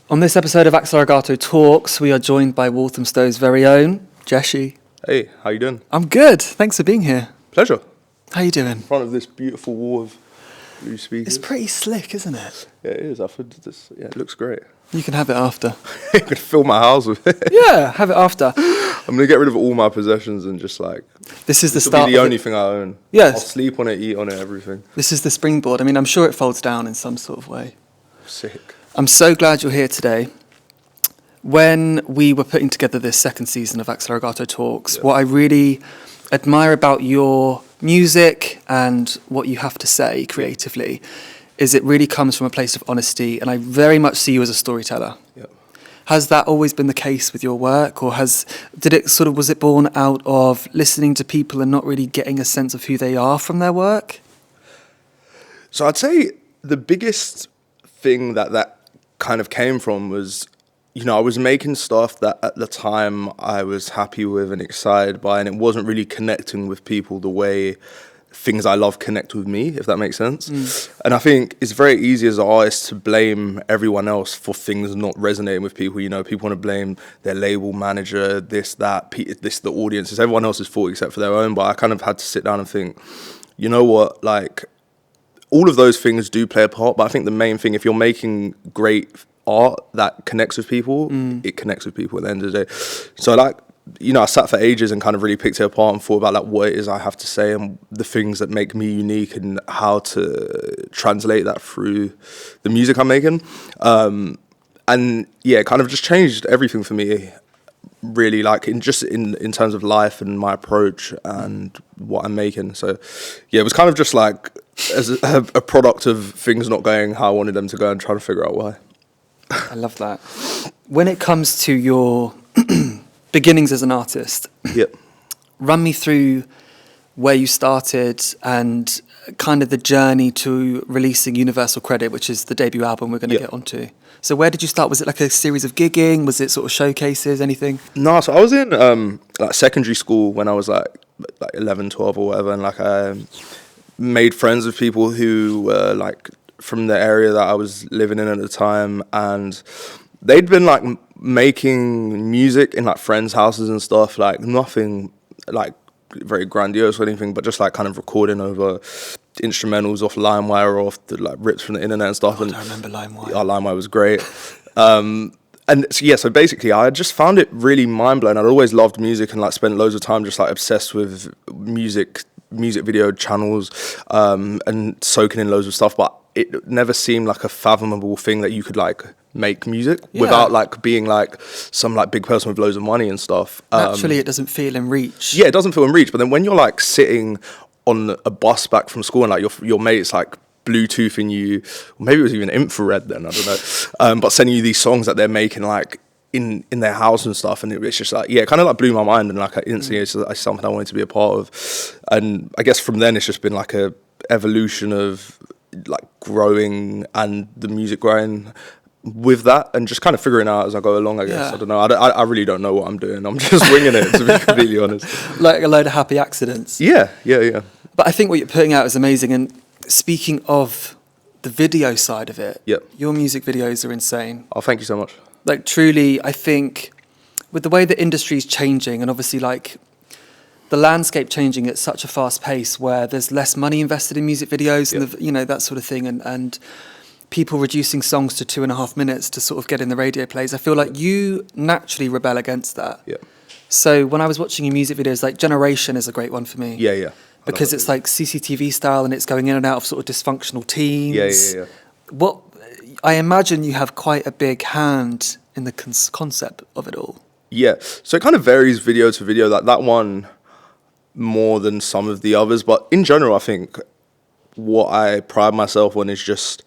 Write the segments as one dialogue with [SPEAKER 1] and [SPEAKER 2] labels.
[SPEAKER 1] On this episode of Axel Arigato Talks, we are joined by Walthamstow's very own, Jeshi.
[SPEAKER 2] Hey, how you doing?
[SPEAKER 1] I'm good. Thanks for being here.
[SPEAKER 2] Pleasure.
[SPEAKER 1] How you doing?
[SPEAKER 2] In front of this beautiful wall of blue speakers.
[SPEAKER 1] It's pretty slick, isn't it?
[SPEAKER 2] Yeah, it is. I've heard this. Yeah, it looks great.
[SPEAKER 1] You can have it after.
[SPEAKER 2] I could fill my house with it.
[SPEAKER 1] Yeah, have it after.
[SPEAKER 2] I'm gonna get rid of all my possessions and just like.
[SPEAKER 1] This is the
[SPEAKER 2] This will
[SPEAKER 1] start.
[SPEAKER 2] be the only thing I own.
[SPEAKER 1] Yes.
[SPEAKER 2] I'll sleep on it, eat on it, everything.
[SPEAKER 1] This is the springboard. I mean, I'm sure it folds down in some sort of way.
[SPEAKER 2] Sick.
[SPEAKER 1] I'm so glad you're here today. When we were putting together this second season of Axel Arigato Talks, what I really admire about your music and what you have to say creatively is it really comes from a place of honesty, and I very much see you as a storyteller.
[SPEAKER 2] Yeah.
[SPEAKER 1] Has that always been the case with your work, or was it born out of listening to people and not really getting a sense of who they are from their work?
[SPEAKER 2] So I'd say the biggest thing that kind of came from was, I was making stuff that at the time I was happy with and excited by, and it wasn't really connecting with people the way things I love connect with me, if that makes sense. And I think it's very easy as an artist to blame everyone else for things not resonating with people. People want to blame their label manager, this, the audience. It's everyone else's fault except for their own. But I kind of had to sit down and think, you know what, like, all of those things do play a part. But I think the main thing, if you're making great art that connects with people, it connects with people at the end of the day. So I sat for ages and kind of really picked it apart and thought about what it is I have to say and the things that make me unique and how to translate that through the music I'm making. And yeah, it kind of just changed everything for me, really, like in terms of life and my approach and what I'm making. So yeah, it was kind of just like as a product of things not going how I wanted them to go and trying to figure out why.
[SPEAKER 1] I love that. When it comes to your beginnings as an artist, run me through where you started and kind of the journey to releasing Universal Credit, which is the debut album we're going to get onto. So where did you start? Was it like a series of gigging? Was it sort of showcases, anything?
[SPEAKER 2] No, so I was in secondary school when I was like 11, 12 or whatever, and I made friends with people who were like from the area that I was living in at the time, and they'd been like making music in like friends' houses and stuff, like nothing like very grandiose or anything, but just like kind of recording over instrumentals off LimeWire or off the like rips from the internet and stuff.
[SPEAKER 1] I remember LimeWire.
[SPEAKER 2] Yeah, LimeWire was great. And so basically I just found it really mind-blowing. I'd always loved music and like spent loads of time just like obsessed with music video channels and soaking in loads of stuff, but it never seemed like a fathomable thing that you could like make music without like being like some like big person with loads of money and stuff.
[SPEAKER 1] Naturally, it doesn't feel in reach.
[SPEAKER 2] Yeah, it doesn't feel in reach. But then when you're like sitting on a bus back from school and like your mate's like Bluetoothing you, maybe it was even infrared then, I don't know, but sending you these songs that they're making like in their house and stuff, and it's just like, it kind of like blew my mind, and like instantly it's something I wanted to be a part of. And I guess from then it's just been like a evolution of like growing and the music growing with that, and just kind of figuring out as I go along, I guess. I don't know. I really don't know what I'm doing. I'm just winging it, to be completely honest.
[SPEAKER 1] Like a load of happy accidents.
[SPEAKER 2] Yeah.
[SPEAKER 1] But I think what you're putting out is amazing. And speaking of the video side of it, your music videos are insane.
[SPEAKER 2] Oh, thank you so much.
[SPEAKER 1] Like truly, I think with the way the industry's changing, and obviously like the landscape changing at such a fast pace where there's less money invested in music videos and that sort of thing, and people reducing songs to 2.5 minutes to sort of get in the radio plays. I feel like you naturally rebel against that.
[SPEAKER 2] Yeah.
[SPEAKER 1] So when I was watching your music videos, like Generation is a great one for me.
[SPEAKER 2] Yeah.
[SPEAKER 1] Because it's like CCTV style and it's going in and out of sort of dysfunctional teens.
[SPEAKER 2] Yeah.
[SPEAKER 1] What I imagine you have quite a big hand in the concept of it all.
[SPEAKER 2] Yeah. So it kind of varies video to video. Like that one more than some of the others, but in general, I think what I pride myself on is just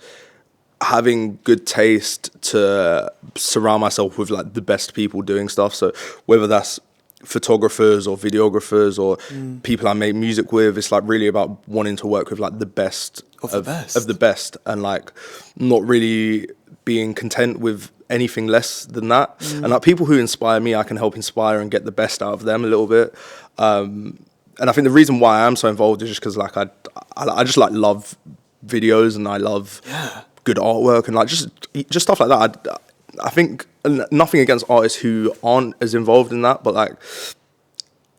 [SPEAKER 2] having good taste to surround myself with like the best people doing stuff. So whether that's photographers or videographers or people I make music with, it's like really about wanting to work with like the best of the best, and like not really being content with anything less than that. And like people who inspire me, I can help inspire and get the best out of them a little bit. And I think the reason why I am so involved is just because like I just like love videos, and I love good artwork, and like just stuff like that. I think nothing against artists who aren't as involved in that, but like,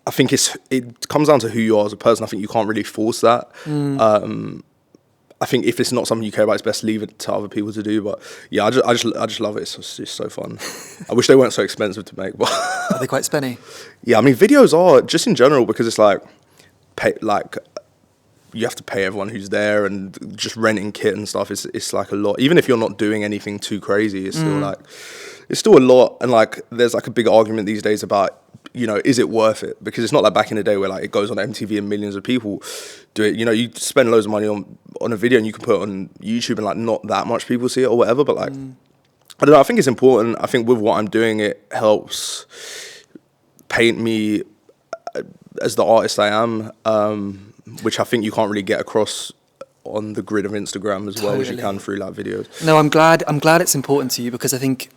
[SPEAKER 2] I think it comes down to who you are as a person. I think you can't really force that. I think if it's not something you care about, it's best leave it to other people to do. But yeah, I just love it. It's just so fun. I wish they weren't so expensive to make. But
[SPEAKER 1] are they quite spenny?
[SPEAKER 2] Yeah, I mean, videos are just in general, because it's like you have to pay everyone who's there, and just renting kit and stuff. It's like a lot. Even if you're not doing anything too crazy, it's still a lot. And like, there's like a big argument these days about, you know, is it worth it? Because it's not like back in the day where like it goes on MTV and millions of people do it. You know, you spend loads of money on a video and you can put it on YouTube and like not that much people see it or whatever. But like, I don't know. I think it's important. I think with what I'm doing, it helps paint me as the artist I am, which I think you can't really get across on the grid of Instagram as well as you can through like videos.
[SPEAKER 1] No, I'm glad it's important to you, because I think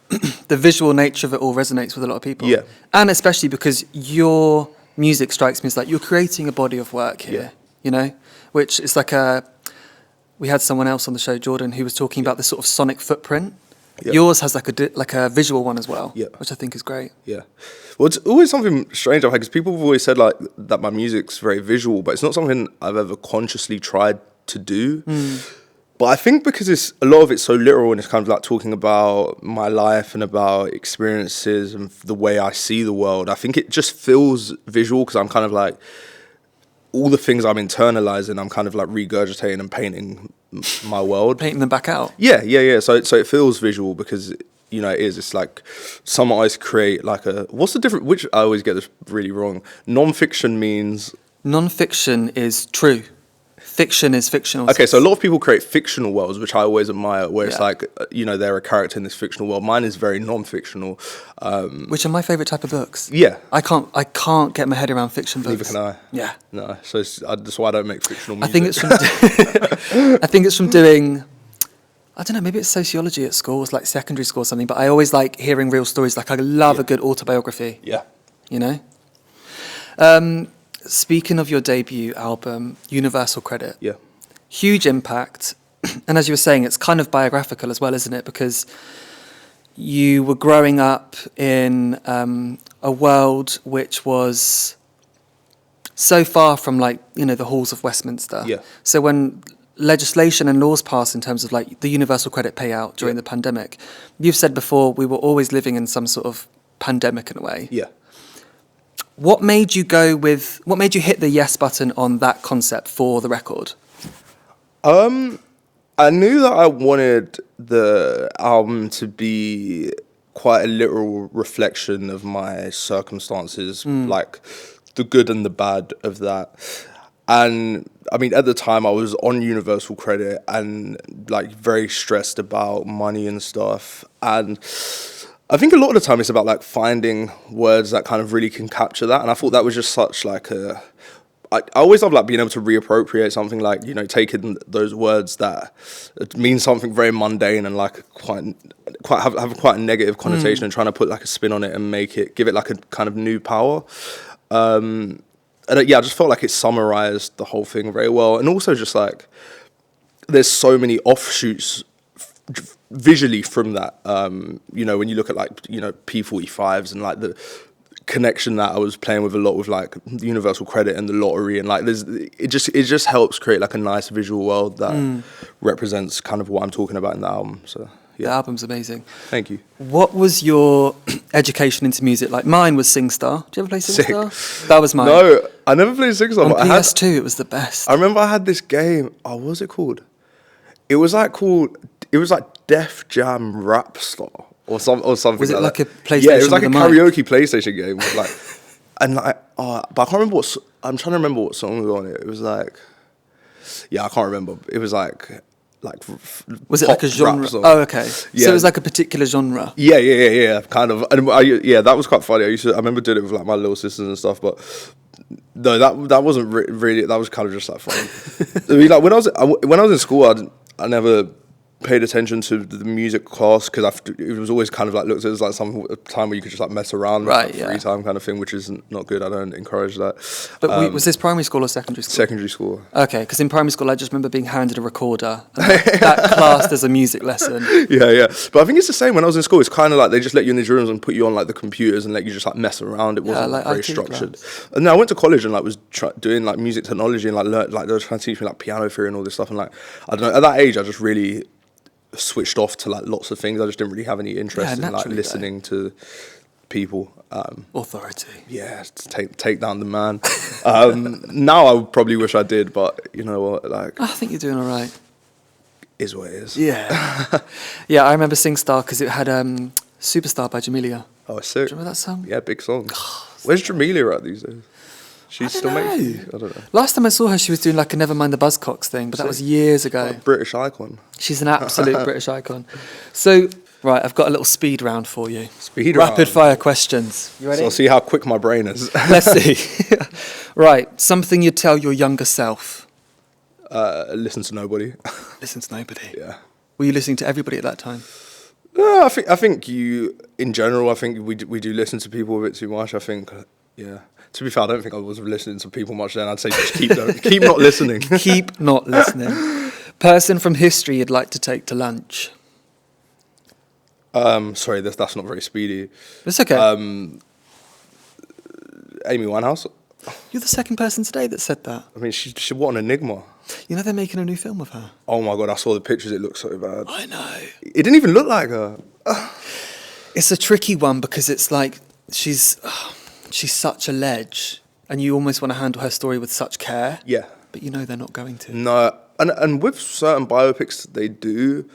[SPEAKER 1] the visual nature of it all resonates with a lot of people.
[SPEAKER 2] Yeah.
[SPEAKER 1] And especially because your music strikes me as like you're creating a body of work here, you know, which is like we had someone else on the show, Jordan, who was talking about this sort of sonic footprint. Yep. Yours has like a visual one as well, which I think is great. Yeah.
[SPEAKER 2] Well, it's always something strange I've had, because people have always said like that my music's very visual, but it's not something I've ever consciously tried to do. But I think because a lot of it's so literal, and it's kind of like talking about my life and about experiences and the way I see the world, I think it just feels visual, because I'm kind of like, all the things I'm internalizing, I'm kind of like regurgitating and painting my world.
[SPEAKER 1] Painting them back out?
[SPEAKER 2] Yeah. So it feels visual, because, you know, it's like some artists create like what's the difference, which I always get this really wrong. Non-fiction means...
[SPEAKER 1] Non-fiction is true. Fiction is fictional.
[SPEAKER 2] Okay, so a lot of people create fictional worlds, which I always admire, where it's like, you know, they're a character in this fictional world. Mine is very non-fictional.
[SPEAKER 1] Which are my favourite type of books.
[SPEAKER 2] Yeah.
[SPEAKER 1] I can't get my head around fiction books.
[SPEAKER 2] Neither can I.
[SPEAKER 1] Yeah.
[SPEAKER 2] No, so that's why I don't make fictional music.
[SPEAKER 1] I think it's from doing... I don't know, maybe it's sociology at school, it's like secondary school or something, but I always like hearing real stories. Like, I love a good autobiography.
[SPEAKER 2] Yeah.
[SPEAKER 1] You know? Speaking of your debut album, Universal Credit.
[SPEAKER 2] Yeah.
[SPEAKER 1] Huge impact. And as you were saying, it's kind of biographical as well, isn't it? Because you were growing up in a world which was so far from, like, you know, the halls of Westminster.
[SPEAKER 2] Yeah.
[SPEAKER 1] So when legislation and laws passed in terms of like the universal credit payout during the pandemic, you've said before we were always living in some sort of pandemic in a way.
[SPEAKER 2] Yeah.
[SPEAKER 1] What made you hit the yes button on that concept for the record?
[SPEAKER 2] I knew that I wanted the album to be quite a literal reflection of my circumstances, like the good and the bad of that. And I mean, at the time I was on universal credit and like very stressed about money and stuff. And I think a lot of the time it's about like finding words that kind of really can capture that. And I thought that was just such like I always love like being able to reappropriate something, like, you know, taking those words that mean something very mundane and like have quite a negative connotation and trying to put like a spin on it and give it like a kind of new power. And I just felt like it summarized the whole thing very well. And also just like, there's so many offshoots visually from that. You know, when you look at like, you know, P45s and like the connection that I was playing with a lot with like the universal credit and the lottery, and like it just helps create like a nice visual world that represents kind of what I'm talking about in the album. So yeah.
[SPEAKER 1] The album's amazing.
[SPEAKER 2] Thank you.
[SPEAKER 1] What was your education into music like? Mine was SingStar. Did you ever play SingStar? That was mine.
[SPEAKER 2] No, I never played SingStar.
[SPEAKER 1] On PS2, it was the best.
[SPEAKER 2] I remember I had this game. Oh, what was it called? It was like Def Jam Rap Star or something.
[SPEAKER 1] Was it like a PlayStation?
[SPEAKER 2] Yeah, it was like a karaoke PlayStation game. Like, and like, but I can't remember I'm trying to remember what song was on it. It was like, I can't remember. It was like.
[SPEAKER 1] Was it like a genre? Oh, okay. Yeah. So it was like a particular genre.
[SPEAKER 2] Yeah, kind of. And that was quite funny. I remember doing it with like my little sisters and stuff, but no, that wasn't really. That was kind of just like fun. I mean, like when I was in school, I never paid attention to the music class because it was always kind of like looked at as like some time where you could just like mess around,
[SPEAKER 1] right?
[SPEAKER 2] Like free time kind of thing, which is not good. I don't encourage that.
[SPEAKER 1] But was this primary school or secondary school?
[SPEAKER 2] Secondary school.
[SPEAKER 1] Okay, because in primary school I just remember being handed a recorder. And that classed as a music lesson.
[SPEAKER 2] Yeah. But I think it's the same when I was in school. It's kind of like they just let you in these rooms and put you on like the computers and let you just like mess around. It wasn't like, very IT structured. Class. And then I went to college and like was doing like music technology and like learned, like they were trying to teach me like piano theory and all this stuff. And like I don't know, at that age I just really switched off to like lots of things. I just didn't really have any interest in like listening to people.
[SPEAKER 1] Authority.
[SPEAKER 2] Yeah, take down the man. Now I probably wish I did, but you know what? Like
[SPEAKER 1] I think you're doing all right.
[SPEAKER 2] Is what it is.
[SPEAKER 1] Yeah. Yeah, I remember SingStar because it had Superstar by Jamelia.
[SPEAKER 2] Oh, sick.
[SPEAKER 1] Do you remember that song?
[SPEAKER 2] Yeah, big song. Where's Jamelia at these days? She still makes. I don't know.
[SPEAKER 1] Last time I saw her, she was doing like a Nevermind the Buzzcocks thing, but that was years ago.
[SPEAKER 2] Like British icon.
[SPEAKER 1] She's an absolute British icon. So, right, I've got a little speed round for you.
[SPEAKER 2] Rapid
[SPEAKER 1] fire questions. You ready?
[SPEAKER 2] So I'll see how quick my brain is.
[SPEAKER 1] Let's see. Right, something you'd tell your younger self.
[SPEAKER 2] Listen to nobody.
[SPEAKER 1] Listen to nobody.
[SPEAKER 2] Yeah.
[SPEAKER 1] Were you listening to everybody at that time?
[SPEAKER 2] No, I think you, in general, I think we do listen to people a bit too much. I think, yeah. To be fair, I don't think I was listening to people much then. I'd say just keep not listening.
[SPEAKER 1] Keep not listening. Person from history you'd like to take to lunch.
[SPEAKER 2] Sorry, that's not very speedy.
[SPEAKER 1] It's okay.
[SPEAKER 2] Amy Winehouse.
[SPEAKER 1] You're the second person today that said that.
[SPEAKER 2] I mean, she what an enigma.
[SPEAKER 1] You know they're making a new film of her.
[SPEAKER 2] Oh my god, I saw the pictures. It looks so bad.
[SPEAKER 1] I know.
[SPEAKER 2] It didn't even look like her.
[SPEAKER 1] It's a tricky one because it's like she's such a ledge, and you almost want to handle her story with such care.
[SPEAKER 2] Yeah.
[SPEAKER 1] But you know they're not going to.
[SPEAKER 2] No, and with certain biopics they do,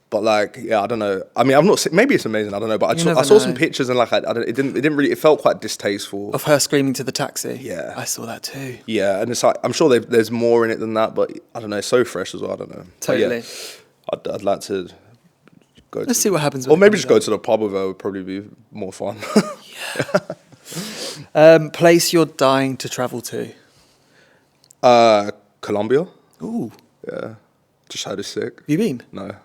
[SPEAKER 2] but like yeah, I don't know. I mean, I've not seen, maybe it's amazing. I don't know, but I saw some pictures and like it didn't really. It felt quite distasteful.
[SPEAKER 1] Of her screaming to the taxi.
[SPEAKER 2] Yeah,
[SPEAKER 1] I saw that too.
[SPEAKER 2] Yeah, and it's like I'm sure there's more in it than that, but I don't know. It's so fresh as well. I don't know.
[SPEAKER 1] Totally.
[SPEAKER 2] Yeah, I'd like to go.
[SPEAKER 1] Let's see what happens.
[SPEAKER 2] Or maybe just go to the pub with her would probably be more fun.
[SPEAKER 1] Yeah. Place you're dying to travel to.
[SPEAKER 2] Colombia.
[SPEAKER 1] Ooh.
[SPEAKER 2] Yeah. Just heard it's sick.
[SPEAKER 1] Have you been?
[SPEAKER 2] No.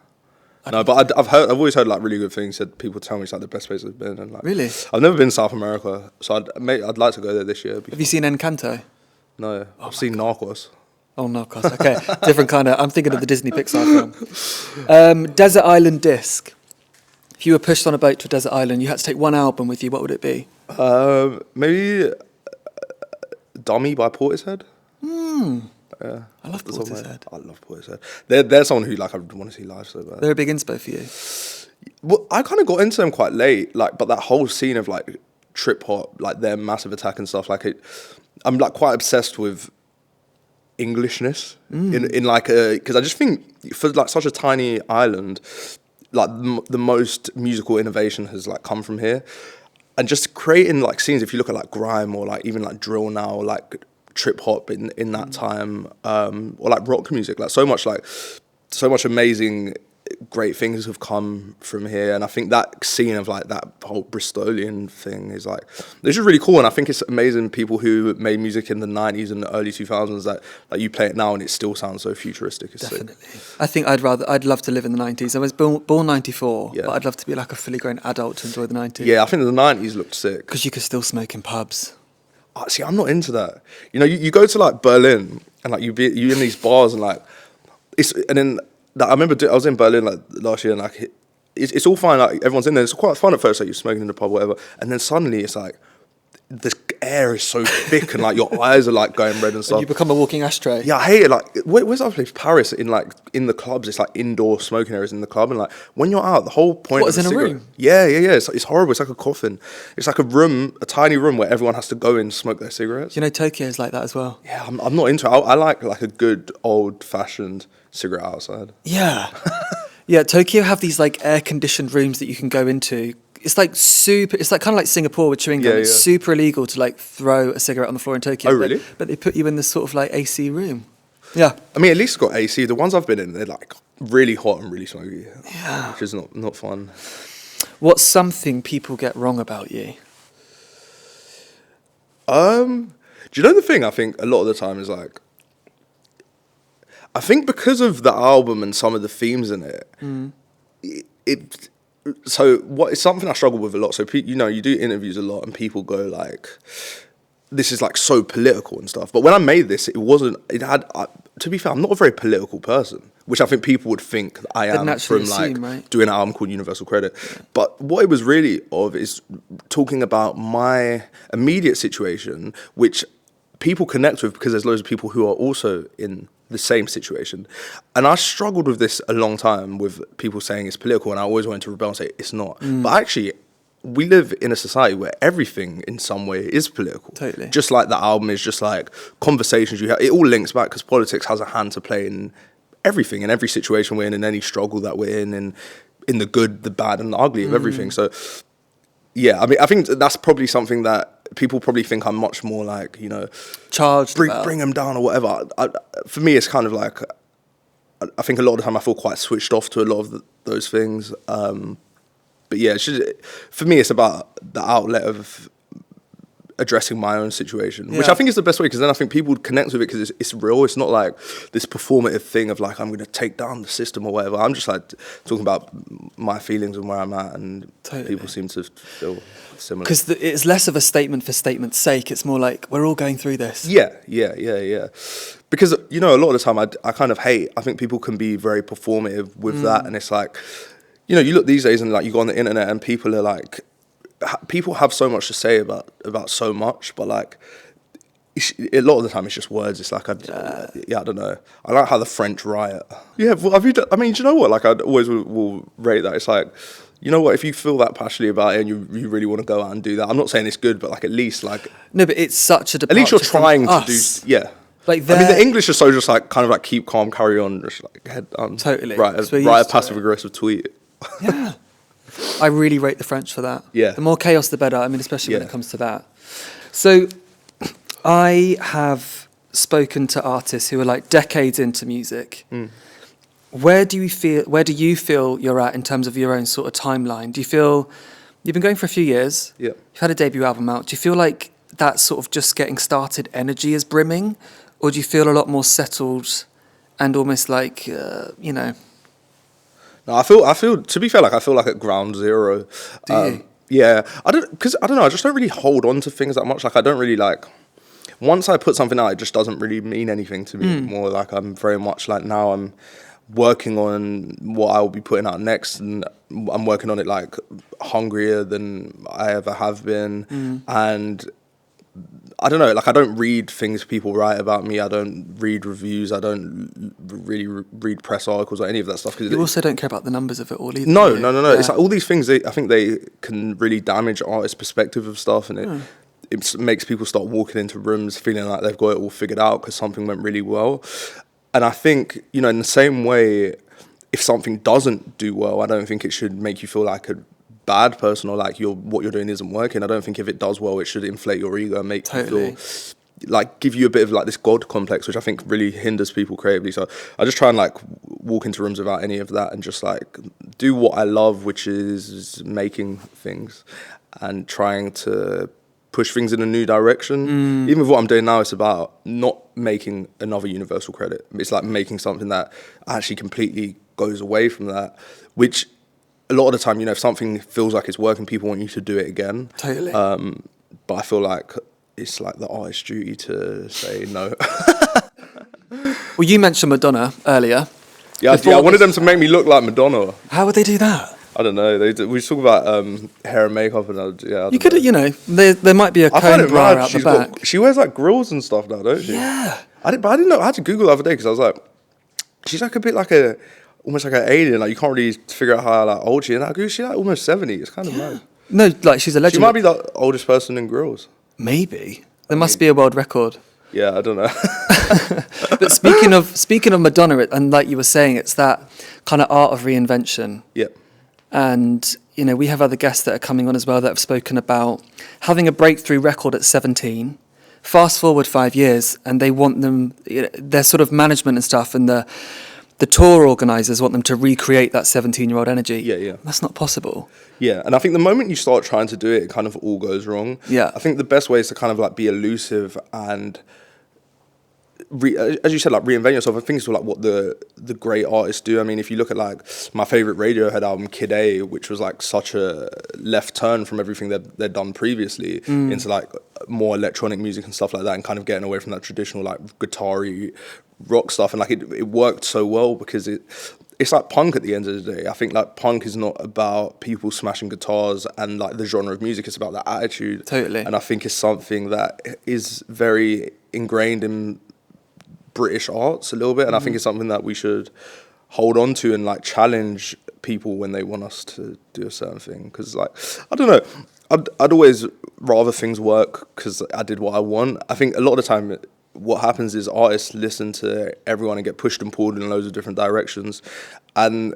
[SPEAKER 2] No, but I've always heard like really good things. Said people tell me it's like the best place I've been. And like,
[SPEAKER 1] really?
[SPEAKER 2] I've never been to South America, so I'd like to go there this year.
[SPEAKER 1] Have you seen Encanto?
[SPEAKER 2] No, I've seen Narcos.
[SPEAKER 1] Oh, Narcos. Okay, different kind of. I'm thinking of the Disney Pixar film. Desert Island Disc. If you were pushed on a boat to a desert island, you had to take one album with you. What would it be?
[SPEAKER 2] Maybe Dummy by Portishead. Yeah,
[SPEAKER 1] I love Portishead.
[SPEAKER 2] I love Portishead. They're someone who like I want to see live so bad.
[SPEAKER 1] They're a big inspo for you.
[SPEAKER 2] Well, I kind of got into them quite late, like, but that whole scene of like trip hop, like their Massive Attack and stuff, like I'm like quite obsessed with Englishness in like because I just think for like such a tiny island, like the most musical innovation has like come from here, and just creating like scenes. If you look at like grime or like even like drill now, or like trip hop in that time, or like rock music, like so much amazing great things have come from here. And I think that scene of like that whole Bristolian thing is like it's just really cool. And I think it's amazing people who made music in the 90s and the early 2000s that like you play it now and it still sounds so futuristic. It's
[SPEAKER 1] definitely sick. I think I'd love to live in the 90s. I was born 94, but I'd love to be like a fully grown adult to enjoy the 90s.
[SPEAKER 2] Yeah, I think the 90s looked sick
[SPEAKER 1] because you could still smoke in pubs.
[SPEAKER 2] See, I'm not into that. You know, you go to like Berlin and like you in these bars and like I remember I was in Berlin like last year and like it's all fine. Like everyone's in there. It's quite fun at first. Like you're smoking in the pub, whatever, and then suddenly it's like the air is so thick and like your eyes are like going red and stuff.
[SPEAKER 1] And you become a walking ashtray.
[SPEAKER 2] Yeah, I hate it. Like where's that place? Paris. In the clubs, it's like indoor smoking areas in the club, and like when you're out, the whole point.
[SPEAKER 1] What is in a room?
[SPEAKER 2] Yeah. It's horrible. It's like a coffin. It's like a tiny room where everyone has to go in and smoke their cigarettes.
[SPEAKER 1] You know, Tokyo is like that as well.
[SPEAKER 2] Yeah, I'm not into it. I like a good old fashioned cigarette outside.
[SPEAKER 1] Yeah. Yeah, Tokyo have these like air conditioned rooms that you can go into. It's like super. It's like kind of like Singapore with chewing gum. Yeah, it's super illegal to like throw a cigarette on the floor in Tokyo.
[SPEAKER 2] Oh, really?
[SPEAKER 1] But they put you in this sort of like AC room. Yeah.
[SPEAKER 2] I mean, at least it's got AC. The ones I've been in, they're like really hot and really smoky.
[SPEAKER 1] Yeah.
[SPEAKER 2] Which is not fun.
[SPEAKER 1] What's something people get wrong about you?
[SPEAKER 2] Do you know the thing? I think a lot of the time is like, I think because of the album and some of the themes in it, so what is something I struggle with a lot. So you know, you do interviews a lot, and people go like, "This is like so political and stuff." But when I made this, it wasn't. It had. To be fair, I'm not a very political person, which I think people would think I am from like right? doing an album called Universal Credit. Yeah. But what it was really of is talking about my immediate situation, which people connect with because there's loads of people who are also in the same situation. And I struggled with this a long time with people saying it's political, and I always wanted to rebel and say it's not. But actually, we live in a society where everything in some way is political. Totally. Just like the album is, just like conversations you have. It all links back because politics has a hand to play in everything, in every situation we're in any struggle that we're in the good, the bad, and the ugly of everything. So, yeah, I mean, I think that's probably something that people probably think I'm much more like, you know,
[SPEAKER 1] charged,
[SPEAKER 2] bring them down or whatever. For me, it's kind of like, I think a lot of the time I feel quite switched off to a lot of those things. But yeah, for me, it's about the outlet of addressing my own situation, which I think is the best way, because then I think people would connect with it because it's real. It's not like this performative thing of like, I'm going to take down the system or whatever. I'm just like talking about my feelings and where I'm at, and people seem to feel similar.
[SPEAKER 1] Because it's less of a statement for statement's sake. It's more like, we're all going through this.
[SPEAKER 2] Yeah. Because, you know, a lot of the time I kind of hate, I think people can be very performative with that, and it's like, you know, you look these days and like you go on the internet and people are like, people have so much to say about so much, but like a lot of the time it's just words. It's like I don't know. I like how the French riot. Yeah, well, I mean, do you know what? Like I always will rate that. It's like, you know what? If you feel that passionately about it and you really want to go out and do that, I'm not saying it's good, but like at least like
[SPEAKER 1] no, but it's such a departure.
[SPEAKER 2] At least you're trying to do. Yeah.
[SPEAKER 1] Like
[SPEAKER 2] I mean, the English are so just like kind of like keep calm, carry on, just like head on.
[SPEAKER 1] Totally.
[SPEAKER 2] Write a passive aggressive tweet.
[SPEAKER 1] Yeah. I really rate the French for that.
[SPEAKER 2] Yeah.
[SPEAKER 1] The more chaos, the better. I mean, especially when it comes to that. So I have spoken to artists who are like decades into music. Where do you feel you're at in terms of your own sort of timeline? Do you feel you've been going for a few years?
[SPEAKER 2] Yeah.
[SPEAKER 1] You've had a debut album out. Do you feel like that sort of just getting started energy is brimming? Or do you feel a lot more settled and almost like, you know...
[SPEAKER 2] No, I feel. To be fair, like I feel like at ground zero.
[SPEAKER 1] Do you?
[SPEAKER 2] Yeah, I don't know. I just don't really hold on to things that much. Like I don't really like. Once I put something out, it just doesn't really mean anything to me anymore. Like I'm very much like now I'm working on what I will be putting out next, and I'm working on it like hungrier than I ever have been, and. I don't know, like I don't read things people write about me. I don't read reviews. I don't really read press articles or any of that stuff.
[SPEAKER 1] You also don't care about the numbers of it all either.
[SPEAKER 2] No. Yeah. It's like all these things, I think they can really damage artists' perspective of stuff, and it makes people start walking into rooms feeling like they've got it all figured out because something went really well. And I think, you know, in the same way, if something doesn't do well, I don't think it should make you feel like a bad person or like what you're doing isn't working. I don't think if it does well, it should inflate your ego and make you feel like give you a bit of like this God complex, which I think really hinders people creatively. So I just try and like walk into rooms without any of that and just like do what I love, which is making things and trying to push things in a new direction. Even with what I'm doing now, it's about not making another Universal Credit. It's like making something that actually completely goes away from that, which a lot of the time, you know, if something feels like it's working, people want you to do it again.
[SPEAKER 1] Totally.
[SPEAKER 2] But I feel like it's like the artist's duty to say no.
[SPEAKER 1] Well, you mentioned Madonna earlier.
[SPEAKER 2] Yeah, I wanted them to make me look like Madonna.
[SPEAKER 1] How would they do that?
[SPEAKER 2] I don't know. We talk about hair and makeup, and
[SPEAKER 1] you could, you know, there might be a cone bra out the back.
[SPEAKER 2] She wears like grills and stuff now, don't she?
[SPEAKER 1] Yeah.
[SPEAKER 2] I didn't know. I had to Google the other day because I was like, she's like a bit like almost like an alien. Like you can't really figure out how like old she is. She's like almost 70. It's kind of mad.
[SPEAKER 1] No, like she's a legend.
[SPEAKER 2] She might be the oldest person in grills.
[SPEAKER 1] Maybe there must be a world record.
[SPEAKER 2] Yeah, I don't know.
[SPEAKER 1] But speaking of Madonna, and like you were saying, it's that kind of art of reinvention.
[SPEAKER 2] Yeah.
[SPEAKER 1] And you know, we have other guests that are coming on as well that have spoken about having a breakthrough record at 17. Fast forward 5 years, and they want them, you know, their sort of management and stuff, and the tour organisers want them to recreate that 17-year-old energy.
[SPEAKER 2] Yeah.
[SPEAKER 1] That's not possible.
[SPEAKER 2] Yeah, and I think the moment you start trying to do it, it kind of all goes wrong.
[SPEAKER 1] Yeah.
[SPEAKER 2] I think the best way is to kind of like be elusive and as you said, like reinvent yourself. I think it's like what the great artists do. I mean, if you look at like my favorite Radiohead album, Kid A, which was like such a left turn from everything they'd done previously into like more electronic music and stuff like that, and kind of getting away from that traditional like guitar-y rock stuff. And like it worked so well because it's like punk at the end of the day. I think like punk is not about people smashing guitars and like the genre of music. It's about that attitude.
[SPEAKER 1] Totally.
[SPEAKER 2] And I think it's something that is very ingrained in British arts a little bit, and I think it's something that we should hold on to and like challenge people when they want us to do a certain thing. Because like, I don't know, I'd always rather things work because I did what I want. I think a lot of the time what happens is artists listen to everyone and get pushed and pulled in loads of different directions, and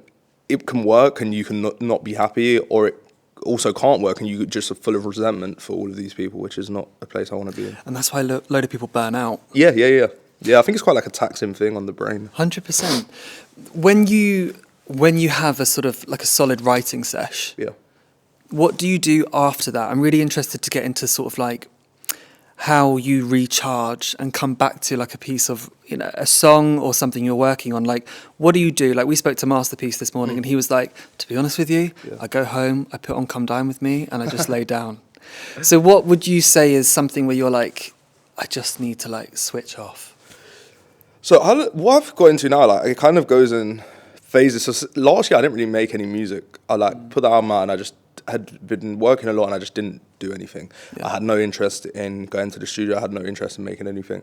[SPEAKER 2] it can work and you can not be happy, or it also can't work and you just are full of resentment for all of these people, which is not a place I want to be in.
[SPEAKER 1] And that's why a load of people burn out.
[SPEAKER 2] Yeah, I think it's quite like a taxing thing on the brain.
[SPEAKER 1] 100%. When you have a sort of like a solid writing sesh, what do you do after that? I'm really interested to get into sort of like how you recharge and come back to like a piece of, you know, a song or something you're working on. Like, what do you do? Like, we spoke to Masterpiece this morning and he was like, to be honest with you, I go home, I put on Come Dine With Me and I just lay down. So what would you say is something where you're like, I just need to like switch off?
[SPEAKER 2] So what I've got into now, like it kind of goes in phases. So last year I didn't really make any music. I like put the album out and I just had been working a lot and I just didn't do anything. I had no interest in going to the studio. I had no interest in making anything.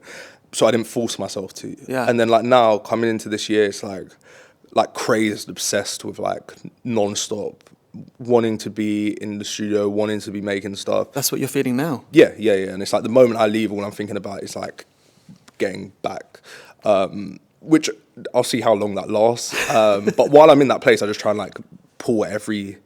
[SPEAKER 2] So I didn't force myself to. And then like now coming into this year, it's like crazed, obsessed with like non-stop wanting to be in the studio, wanting to be making stuff.
[SPEAKER 1] That's what you're feeling now?
[SPEAKER 2] Yeah. And it's like the moment I leave, all I'm thinking about is like getting back. Which I'll see how long that lasts. But while I'm in that place, I just try and like pull every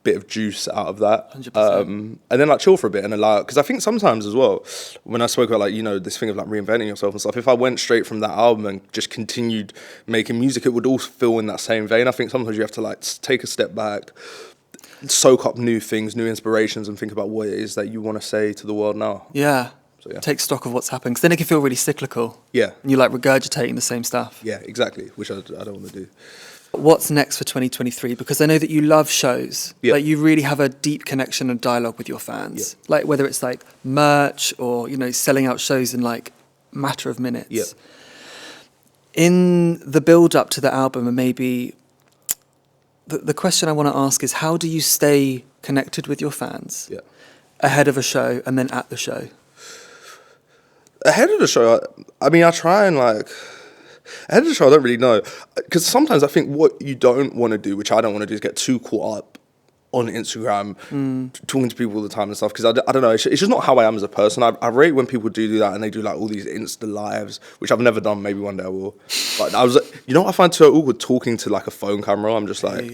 [SPEAKER 2] bit of juice out of that.
[SPEAKER 1] 100%.
[SPEAKER 2] And then like chill for a bit and allow, because I think sometimes as well, when I spoke about like, you know, this thing of like reinventing yourself and stuff, if I went straight from that album and just continued making music, it would all feel in that same vein. I think sometimes you have to like take a step back, soak up new things, new inspirations, and think about what it is that you want to say to the world now.
[SPEAKER 1] Yeah. Take stock of what's happening, because then it can feel really cyclical. Yeah. And you're like regurgitating the same stuff.
[SPEAKER 2] Yeah, exactly, which I don't want to do.
[SPEAKER 1] What's next for 2023? Because I know that you love shows. Like you really have a deep connection and dialogue with your fans. Like whether it's like merch or, you know, selling out shows in like matter of minutes. In the build up to the album, and maybe the question I want to ask is, how do you stay connected with your fans ahead of a show and then at the show?
[SPEAKER 2] Ahead of the show, I mean, I try and like, ahead of the show, I don't really know. Because sometimes I think what you don't want to do, which I don't want to do, is get too caught up on Instagram, talking to people all the time and stuff. Because I don't know, it's just not how I am as a person. I rate when people do that and they do like all these Insta lives, which I've never done. Maybe one day I will. But I was, you know what I find so awkward? Talking to like a phone camera. I'm just like...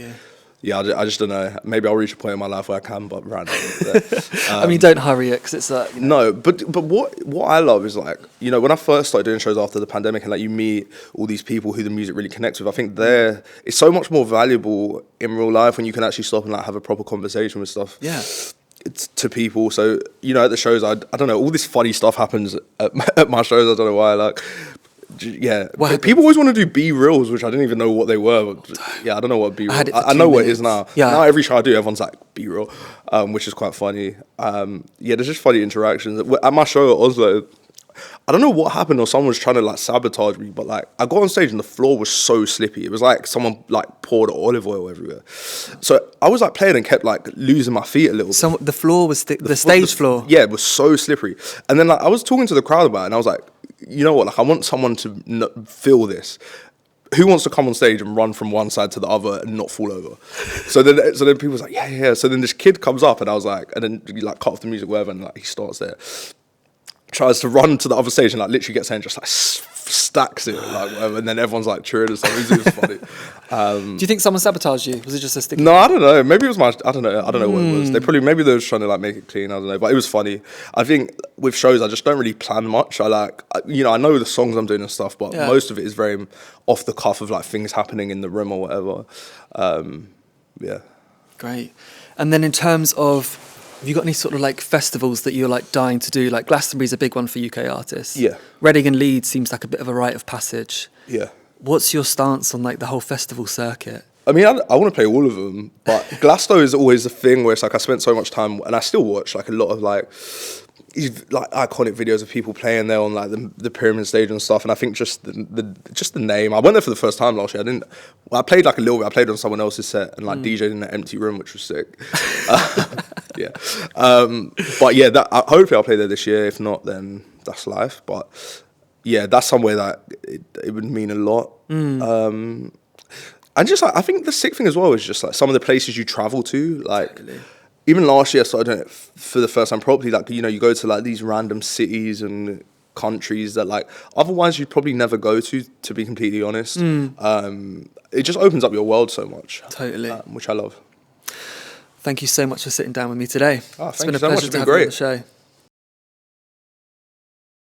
[SPEAKER 2] I just don't know. Maybe I'll reach a point in my life where I can, but right now.
[SPEAKER 1] I mean, don't hurry it, because it's like... You
[SPEAKER 2] know. No, but what I love is like, you know, when I first started doing shows after the pandemic and like you meet all these people who the music really connects with, I think it's so much more valuable in real life when you can actually stop and like have a proper conversation with stuff.
[SPEAKER 1] Yeah.
[SPEAKER 2] It's to people. So, you know, at the shows, I don't know, all this funny stuff happens at my shows. I don't know why, like... Yeah, people always want to do B-reels, which I didn't even know what they were. But I don't know what B-reel. I know what it is now. Now every show I do, everyone's like B-reel, which is quite funny. There's just funny interactions. At my show at Oslo, I don't know what happened, or someone was trying to like sabotage me, but like I got on stage and the floor was so slippy. It was like someone like poured olive oil everywhere. So I was like playing and kept like losing my feet a little bit.
[SPEAKER 1] The floor was the stage floor.
[SPEAKER 2] Yeah, it was so slippery. And then like I was talking to the crowd about it, and I was like, you know what, like I want someone to feel this. Who wants to come on stage and run from one side to the other and not fall over? So then people was like, yeah. So then this kid comes up and I was like, and then you like cut off the music, whatever, and like he starts there, tries to run to the other stage and like literally gets there and just like stacks it, like whatever, and then everyone's like cheering and stuff. It was funny.
[SPEAKER 1] Do you think someone sabotaged you? Was it just a stick?
[SPEAKER 2] No, I don't know. Maybe it was I don't know what it was. Maybe they were trying to like make it clean. I don't know, but it was funny. I think with shows, I just don't really plan much. I know the songs I'm doing and stuff, but most of it is very off the cuff of like things happening in the room or whatever.
[SPEAKER 1] Great. And then in terms of Have you got any sort of like festivals that you're like dying to do? Like Glastonbury's a big one for UK artists.
[SPEAKER 2] Yeah.
[SPEAKER 1] Reading and Leeds seems like a bit of a rite of passage.
[SPEAKER 2] Yeah.
[SPEAKER 1] What's your stance on like the whole festival circuit?
[SPEAKER 2] I mean, I want to play all of them, but Glasgow is always a thing where it's like I spent so much time, and I still watch like a lot of like iconic videos of people playing there on like the pyramid stage and stuff. And I think just the name. I went there for the first time last year. I played like a little bit. I played on someone else's set and like DJed in an empty room, which was sick. Yeah, but yeah, hopefully I'll play there this year. If not, then that's life. But yeah, that's somewhere that it would mean a lot. And just like, I think the sick thing as well is just like some of the places you travel to, like totally. Even last year I started doing it for the first time properly. Like, you know, you go to like these random cities and countries that like otherwise you'd probably never go to be completely honest. It just opens up your world so much.
[SPEAKER 1] Totally.
[SPEAKER 2] Which I love.
[SPEAKER 1] Thank you so much for sitting down with me today.
[SPEAKER 2] It's been a pleasure to have you on the show.